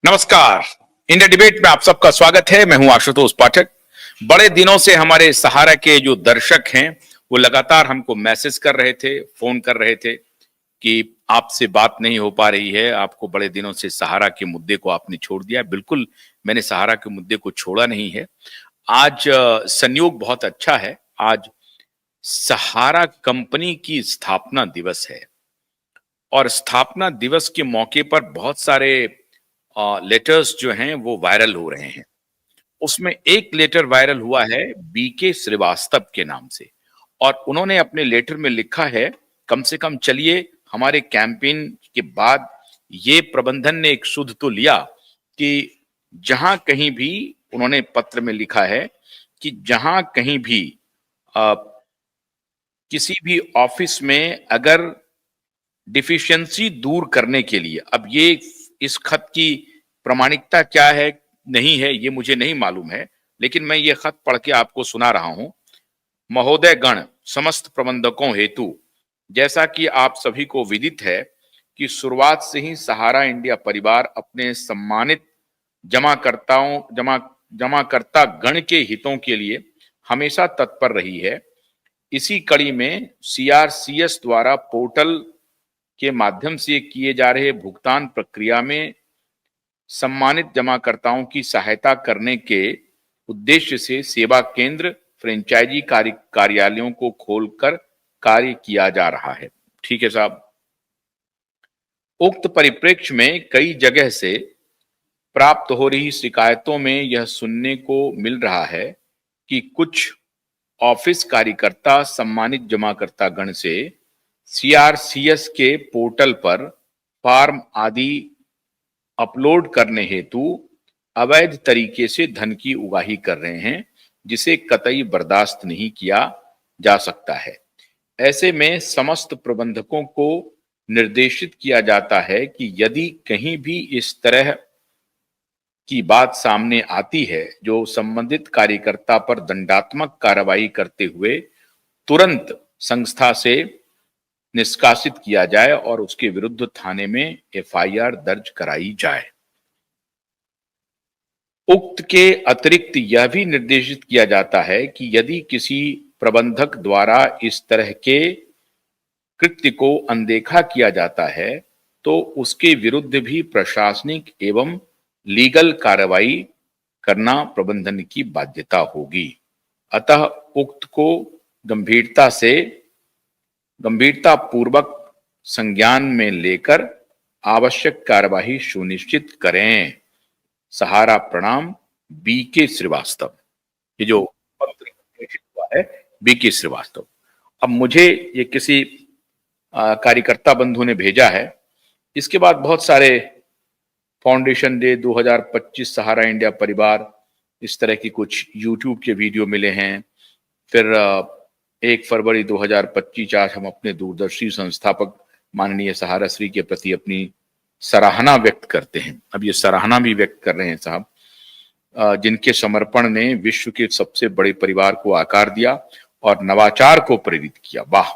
नमस्कार। India debate में आप सबका स्वागत है। मैं हूं आशुतोष पाठक। बड़े दिनों से हमारे सहारा के जो दर्शक हैं वो लगातार हमको मैसेज कर रहे थे, फोन कर रहे थे कि आपसे बात नहीं हो पा रही है, आपको बड़े दिनों से सहारा के मुद्दे को आपने छोड़ दिया। बिल्कुल, मैंने सहारा के मुद्दे को छोड़ा नहीं है। आज संयोग बहुत अच्छा है। आज सहारा कंपनी की स्थापना दिवस है और स्थापना दिवस के मौके पर बहुत सारे लेटर्स जो हैं वो वायरल हो रहे हैं। उसमें एक लेटर वायरल हुआ है बीके श्रीवास्तव के नाम से और उन्होंने अपने लेटर में लिखा है, कम से कम चलिए हमारे कैंपेन के बाद ये प्रबंधन ने एक सुध तो लिया कि जहां कहीं भी, उन्होंने पत्र में लिखा है कि जहां कहीं भी अ, किसी भी ऑफिस में अगर डिफिशियंसी दूर करने के लिए, अब ये इस खत की प्रामाणिकता क्या है नहीं है ये मुझे नहीं मालूम है, लेकिन मैं ये खत पढ़ के आपको सुना रहा हूं। महोदय गण, समस्त प्रबंधकों हेतु, जैसा कि आप सभी को विदित है कि शुरुआत से ही सहारा इंडिया परिवार अपने सम्मानित जमाकर्ताओं जमा जमाकर्ता गण के हितों के लिए हमेशा तत्पर रही है। इसी कड़ी में सीआरसीएस द्वारा पोर्टल के माध्यम से किए जा रहे भुगतान प्रक्रिया में सम्मानित जमाकर्ताओं की सहायता करने के उद्देश्य से सेवा केंद्र, फ्रेंचाइजी कार्यालयों को खोलकर कार्य किया जा रहा है। ठीक है साहब। उक्त परिप्रेक्ष्य में कई जगह से प्राप्त हो रही शिकायतों में यह सुनने को मिल रहा है कि कुछ ऑफिस कार्यकर्ता सम्मानित जमाकर्ता गण से सीआरसीएस के पोर्टल पर फॉर्म आदि अपलोड करने हेतु अवैध तरीके से धन की उगाही कर रहे हैं, जिसे कतई बर्दाश्त नहीं किया जा सकता है। ऐसे में समस्त प्रबंधकों को निर्देशित किया जाता है कि यदि कहीं भी इस तरह की बात सामने आती है जो संबंधित कार्यकर्ता पर दंडात्मक कार्रवाई करते हुए तुरंत संस्था से निष्कासित किया जाए और उसके विरुद्ध थाने में एफआईआर दर्ज कराई जाए। उक्त के अतिरिक्त यह भी निर्देशित किया जाता है कि यदि किसी प्रबंधक द्वारा इस तरह के कृत्य को अनदेखा किया जाता है तो उसके विरुद्ध भी प्रशासनिक एवं लीगल कार्रवाई करना प्रबंधन की बाध्यता होगी। अतः उक्त को गंभीरता पूर्वक संज्ञान में लेकर आवश्यक कार्यवाही सुनिश्चित करें। सहारा प्रणाम, बीके श्रीवास्तव। ये जो पत्र प्रेषित हुआ है बीके श्रीवास्तव। अब मुझे ये किसी कार्यकर्ता बंधु ने भेजा है। इसके बाद बहुत सारे फाउंडेशन डे 2025 सहारा इंडिया परिवार, इस तरह की कुछ यूट्यूब के वीडियो मिले हैं। फिर 1 फरवरी 2025 आज हम अपने दूरदर्शी संस्थापक माननीय सहारा श्री के प्रति अपनी सराहना व्यक्त करते हैं। अब ये सराहना भी व्यक्त कर रहे हैं साहब, जिनके समर्पण ने विश्व के सबसे बड़े परिवार को आकार दिया और नवाचार को प्रेरित किया। वाह!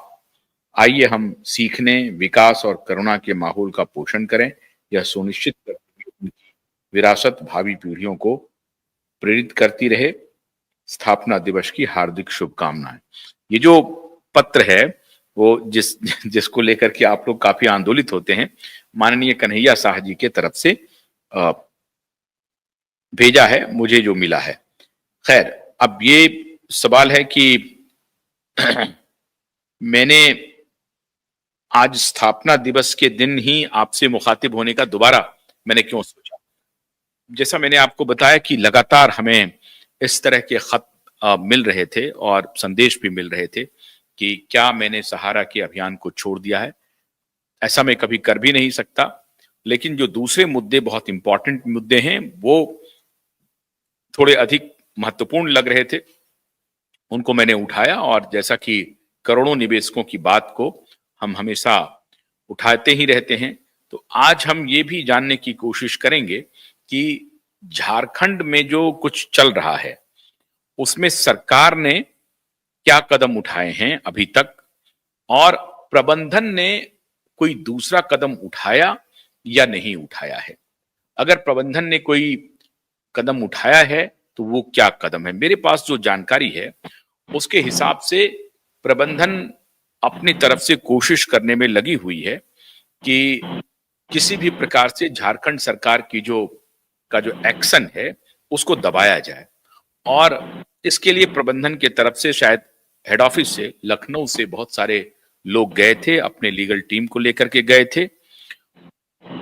आइए हम सीखने, विकास और करुणा के माहौल का पोषण करें। यह सुनिश्चित करते हुए उनकी विरासत भावी पीढ़ियों को प्रेरित करती रहे। स्थापना दिवस की हार्दिक शुभकामनाएं। ये जो पत्र है वो जिसको लेकर के आप लोग काफी आंदोलित होते हैं, माननीय कन्हैया शाह जी के तरफ से भेजा है, मुझे जो मिला है। खैर, अब ये सवाल है कि मैंने आज स्थापना दिवस के दिन ही आपसे मुखातिब होने का दोबारा मैंने क्यों सोचा। जैसा मैंने आपको बताया कि लगातार हमें इस तरह के खत मिल रहे थे और संदेश भी मिल रहे थे कि क्या मैंने सहारा के अभियान को छोड़ दिया है। ऐसा मैं कभी कर भी नहीं सकता, लेकिन जो दूसरे मुद्दे, बहुत इंपॉर्टेंट मुद्दे हैं, वो थोड़े अधिक महत्वपूर्ण लग रहे थे, उनको मैंने उठाया। और जैसा कि करोड़ों निवेशकों की बात को हम हमेशा उठाते ही रहते हैं, तो आज हम ये भी जानने की कोशिश करेंगे कि झारखंड में जो कुछ चल रहा है उसमें सरकार ने क्या कदम उठाए हैं अभी तक, और प्रबंधन ने कोई दूसरा कदम उठाया या नहीं उठाया है। अगर प्रबंधन ने कोई कदम उठाया है तो वो क्या कदम है? मेरे पास जो जानकारी है उसके हिसाब से प्रबंधन अपनी तरफ से कोशिश करने में लगी हुई है कि किसी भी प्रकार से झारखंड सरकार की जो एक्शन है उसको दबाया जाए। और इसके लिए प्रबंधन की तरफ से शायद हेड ऑफिस से लखनऊ से बहुत सारे लोग गए थे, अपने लीगल टीम को लेकर के गए थे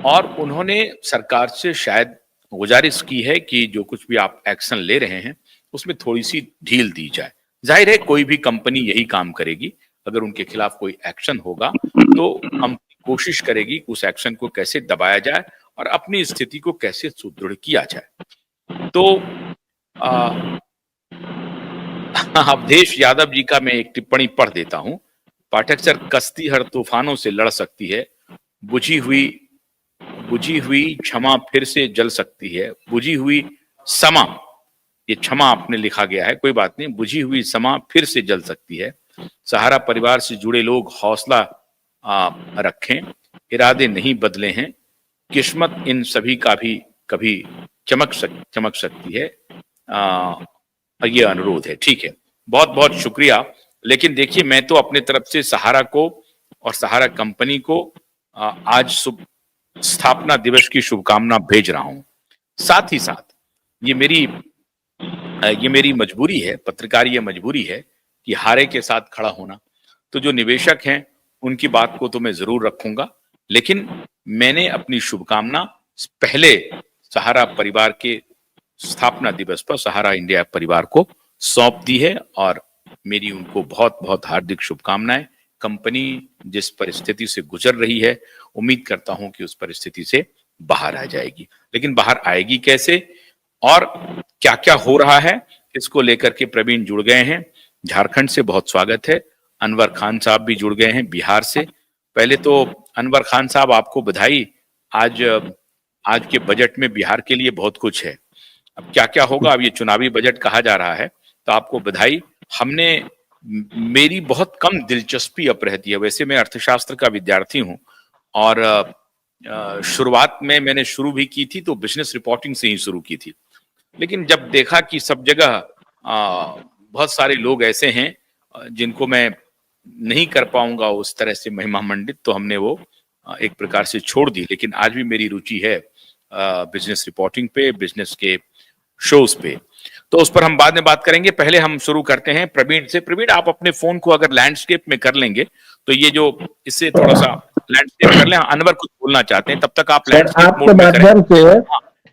और उन्होंने सरकार से शायद गुजारिश की है कि जो कुछ भी आप एक्शन ले रहे हैं उसमें थोड़ी सी ढील दी जाए। जाहिर है कोई भी कंपनी यही काम करेगी, अगर उनके खिलाफ कोई एक्शन होगा तो कंपनी कोशिश करेगी उस एक्शन को कैसे दबाया जाए और अपनी स्थिति को कैसे सुदृढ़ किया जाए। तो अवधेश यादव जी का मैं एक टिप्पणी पढ़ देता हूं। पाठक सर, कश्ती हर तूफानों से लड़ सकती है, बुझी हुई क्षमा फिर से जल सकती है, बुझी हुई समा, ये क्षमा आपने लिखा गया है, कोई बात नहीं, बुझी हुई समा फिर से जल सकती है। सहारा परिवार से जुड़े लोग हौसला रखें, इरादे नहीं बदले हैं, किस्मत इन सभी का भी कभी चमक सकती है। ये अनुरोध है। ठीक है, बहुत बहुत शुक्रिया। लेकिन देखिए, मैं तो अपने तरफ से सहारा को और सहारा कंपनी को आज स्थापना दिवस की शुभकामना भेज रहा हूं। साथ ही साथ ये मेरी मजबूरी है, पत्रकारीय मजबूरी है कि हारे के साथ खड़ा होना। तो जो निवेशक हैं उनकी बात को तो मैं जरूर रखूंगा, लेकिन मैंने अपनी शुभकामना पहले सहारा परिवार के स्थापना दिवस पर सहारा इंडिया परिवार को सौंप दी है और मेरी उनको बहुत बहुत हार्दिक शुभकामनाएं। कंपनी जिस परिस्थिति से गुजर रही है, उम्मीद करता हूं कि उस परिस्थिति से बाहर आ जाएगी। लेकिन बाहर आएगी कैसे और क्या क्या हो रहा है, इसको लेकर के प्रवीण जुड़ गए हैं झारखंड से, बहुत स्वागत है। अनवर खान साहब भी जुड़ गए हैं बिहार से। पहले तो अनवर खान साहब, आपको बधाई। आज के बजट में बिहार के लिए बहुत कुछ है। अब क्या क्या होगा, अब ये चुनावी बजट कहा जा रहा है, तो आपको बधाई। मेरी बहुत कम दिलचस्पी अब रहती है, वैसे मैं अर्थशास्त्र का विद्यार्थी हूं और शुरुआत में मैंने शुरू भी की थी तो बिजनेस रिपोर्टिंग से ही शुरू की थी, लेकिन जब देखा कि सब जगह बहुत सारे लोग ऐसे हैं जिनको मैं नहीं कर पाऊंगा उस तरह से महिमा मंडित, तो हमने वो एक प्रकार से छोड़ दी। लेकिन आज भी मेरी रुचि है बिजनेस रिपोर्टिंग पे, बिजनेस के शोज पे, तो उस पर हम बाद में बात करेंगे। पहले हम शुरू करते हैं प्रवीण से। प्रवीण, आप अपने फोन को अगर लैंडस्केप में कर लेंगे तो ये जो इससे थोड़ा सा लैंडस्केप कर लें। अनवर कुछ बोलना चाहते हैं, तब तक आप लैंडस्केप मोड में करें। माध्यम से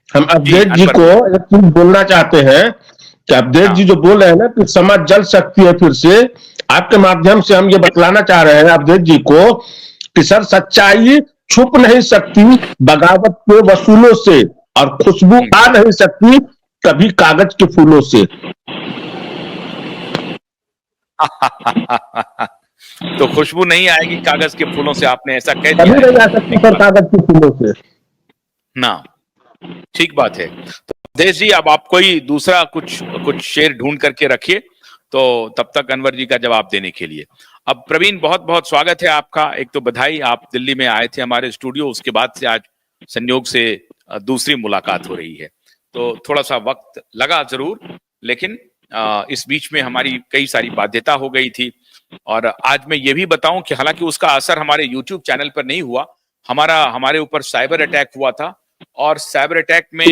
हम अवधेश जी को एक चीज बोलना चाहते हैं कि अवधेश जी जो बोल रहे हैं ना कि समाज जल सकती है फिर से, आपके माध्यम से हम ये बतलाना चाह रहे हैं अवधेश जी को कि सर, सच्चाई छुप नहीं सकती बगावत के वसूलों से और खुशबू आ नहीं सकती कभी कागज के फूलों से। तो खुशबू नहीं आएगी कागज के फूलों से, आपने ऐसा कह दिया कभी नहीं आ सकती सर कागज के फूलों से ना। ठीक बात है। तो देश जी, अब आप कोई दूसरा कुछ शेर ढूंढ करके रखिए, तो तब तक अनवर जी का जवाब देने के लिए। अब प्रवीण, बहुत बहुत स्वागत है आपका। एक तो बधाई, आप दिल्ली में आए थे हमारे स्टूडियो, उसके बाद से आज संयोग से दूसरी मुलाकात हो रही है, तो थोड़ा सा वक्त लगा जरूर, लेकिन इस बीच में हमारी कई सारी बाध्यता हो गई थी। और आज मैं ये भी बताऊं कि हालांकि उसका असर हमारे YouTube चैनल पर नहीं हुआ, हमारे ऊपर साइबर अटैक हुआ था और साइबर अटैक में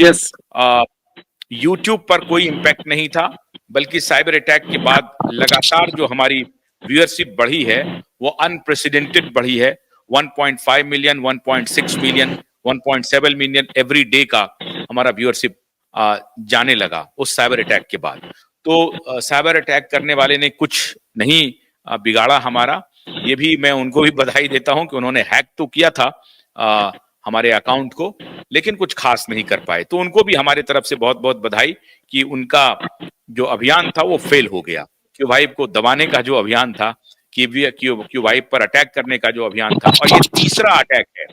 YouTube पर कोई इम्पैक्ट नहीं था, बल्कि साइबर अटैक के बाद लगातार जो हमारी व्यूअरशिप बढ़ी है वो अनप्रेसिडेंटेड बढ़ी है। 1.5 million, 1.6 million, 1.7 million every day का हमारा व्यूअरशिप जाने लगा उस साइबर अटैक के बाद। तो साइबर अटैक करने वाले ने कुछ नहीं बिगाड़ा हमारा, ये भी मैं उनको भी बधाई देता हूं कि उन्होंने हैक तो किया था हमारे अकाउंट को, लेकिन कुछ खास नहीं कर पाए। तो उनको भी हमारे तरफ से बहुत बहुत बधाई कि उनका जो अभियान था वो फेल हो गया। क्यूबाइब को दबाने का जो अभियान था, क्यूबाइब पर अटैक करने का जो अभियान था, और ये तीसरा अटैक है